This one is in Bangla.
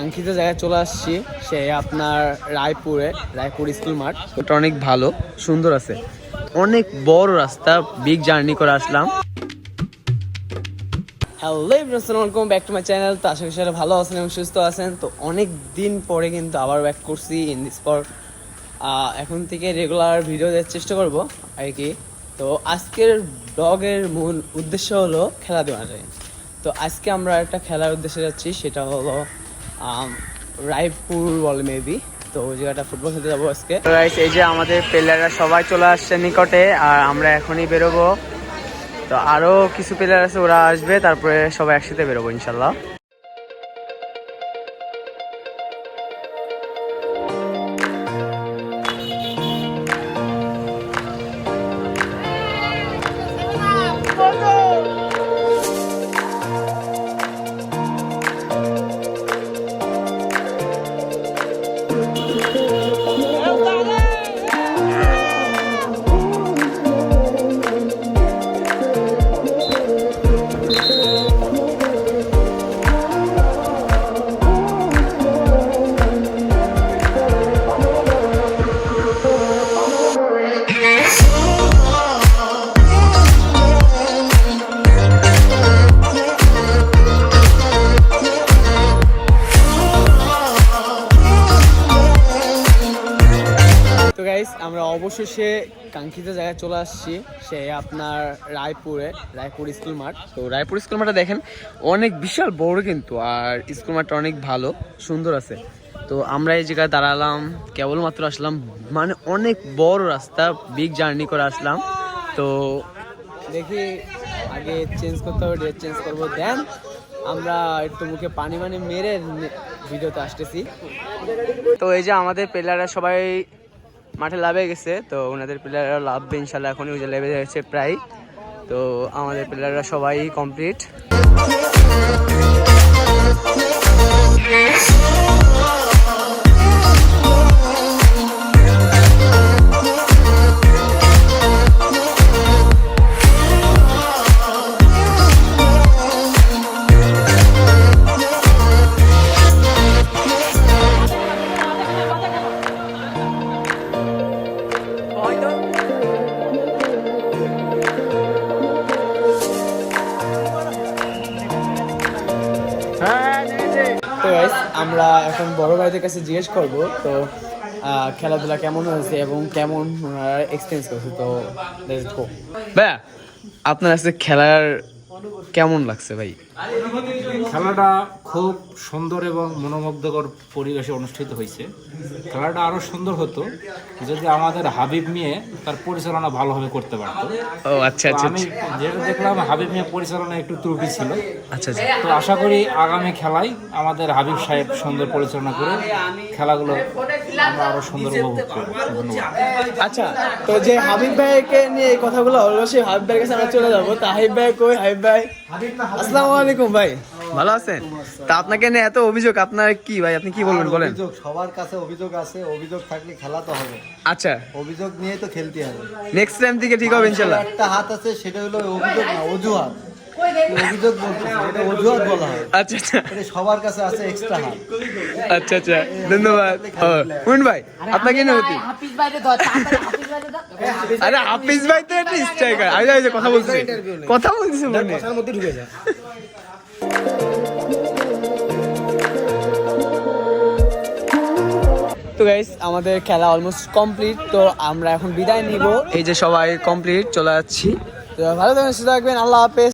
কাঙ্ক্ষিত জায়গায় চলে আসছি, সে আপনার রায়পুর স্কুল মাঠ। ওটা অনেক ভালো, সুন্দর আছে, অনেক বড় রাস্তা, বিগ জার্নি করে আসলাম। হ্যালো এভরিওয়ান, আসসালামু আলাইকুম, ব্যাক টু মাই চ্যানেল। তো আশা করি সবাই ভালো আছেন এবং সুস্থ আছেন। তো অনেক দিন পরে কিন্তু আবার ব্যাক করছি ইন দিস স্পট। এখন থেকে রেগুলার ভিডিও দেওয়ার চেষ্টা করব আর কি। তো আজকের ব্লগের মূল উদ্দেশ্য হলো খেলাধুলা। তো আজকে আমরা একটা খেলার উদ্দেশ্যে যাচ্ছি, সেটা হলো রায়পুর বলে মেবি। তো ওই জায়গাটা ফুটবল খেলতে যাবো আজকে। এই যে আমাদের প্লেয়াররা সবাই চলে আসছে নিকটে, আর আমরা এখনই বেরোবো। তো আরো কিছু প্লেয়ার আছে, ওরা আসবে, তারপরে সবাই একসাথে বেরোবো ইনশাল্লাহ। তো গাইস, আমরা অবশেষে কাঙ্ক্ষিত জায়গায় চলে আসছি, সে আপনার রায়পুর স্কুল মাঠ। তো রায়পুর স্কুল মাঠটা দেখেন, অনেক বিশাল বড় কিন্তু, আর স্কুল মাঠটা অনেক ভালো, সুন্দর আছে। তো আমরা এই জায়গায় দাঁড়ালাম, কেবলমাত্র আসলাম, মানে অনেক বড় রাস্তা, বিগ জার্নি করে আসলাম। তো দেখি আগে চেঞ্জ করতে হবে, ড্রেস চেঞ্জ করবো, দেন আমরা একটু মুখে পানি মেরে ভিডিওতে আসতেছি। তো এই যে আমাদের প্লেয়াররা সবাই মাঠে লাভে গেছে, তো ওনাদের প্লেয়াররা লাভবে ইনশাল্লাহ, এখনই ওই যে লেভে গেছে প্রায়। তো আমাদের প্লেয়াররা সবাই কমপ্লিট। তো গাইস, আমরা এখন বড় ভাইদের কাছে জিজ্ঞেস করব তো খেলাধুলা কেমন হয়েছে এবং কেমন এক্সপিরিয়েন্স করছে। তো লেটস গো। ভাইয়া, আপনার কাছে খেলার কেমন লাগছে ভাই? খেলাটা খুব সুন্দর এবং মনোমুগ্ধকর পরিবেশে অনুষ্ঠিত হয়েছে। খেলাটা আরো সুন্দর হতো যদি আমাদের হাবিব মিয়া তার পরিচালনা ভালোভাবে করতে পারতো। ও আচ্ছা তো আচ্ছা আমি যেটা দেখলাম, হাবিব মিয়া পরিচালনায় একটু ত্রুটি ছিল। আচ্ছা আচ্ছা। তো আশা করি আগামী খেলায় আমাদের হাবিব সাহেব সুন্দর পরিচালনা করে খেলাগুলো আমরা আরো সুন্দর উপভোগ করবো। ধন্যবাদ। আচ্ছা, তো যে হাবিব ভাইকে নিয়ে এই কথাগুলো অবশ্যই হাবিব ভাইয়ের কাছে আমরা চলে যাবো। তা হাবিব ভাই কই? হাবিব ভাই, আসসালামু আলাইকুম ভাই, ভালো আছেন? তা আপনাকে নিয়ে এত অভিযোগ, আপনার কি ভাই, আপনি কি বলবেন বলেন? অভিযোগ সবার কাছে অভিযোগ আছে, অভিযোগ থাকলে খেলা তো হবে। আচ্ছা, অভিযোগ নিয়ে তো খেলতে হবে। নেক্সট টাইম থেকে ঠিক হবে ইনশাআল্লাহ। একটা হাত আছে, সেটা হলো অভিযোগ না, অজুহাত। অভিযোগ বলতেছে, এটা অজুহাত বলা হয়। আচ্ছা আচ্ছা এটা সবার কাছে আছে এক্সট্রা হাত। আচ্ছা আচ্ছা, ধন্যবাদ। কোন ভাই আপনাকে নিয়ে হতি? আরে হাফিজ ভাই তো একটা স্ট্রাইকার। আরে এই যে কথা বলছি মনে কথার মধ্যে ঢুকে যায়। তো গাইস, আমাদের খেলা অলমোস্ট কমপ্লিট। তো আমরা এখন বিদায় নিব। এই যে সবাই কমপ্লিট, চলে যাচ্ছি। তো ভালো থাকবেন, সুস্থ থাকবেন, আল্লাহ হাফেজ।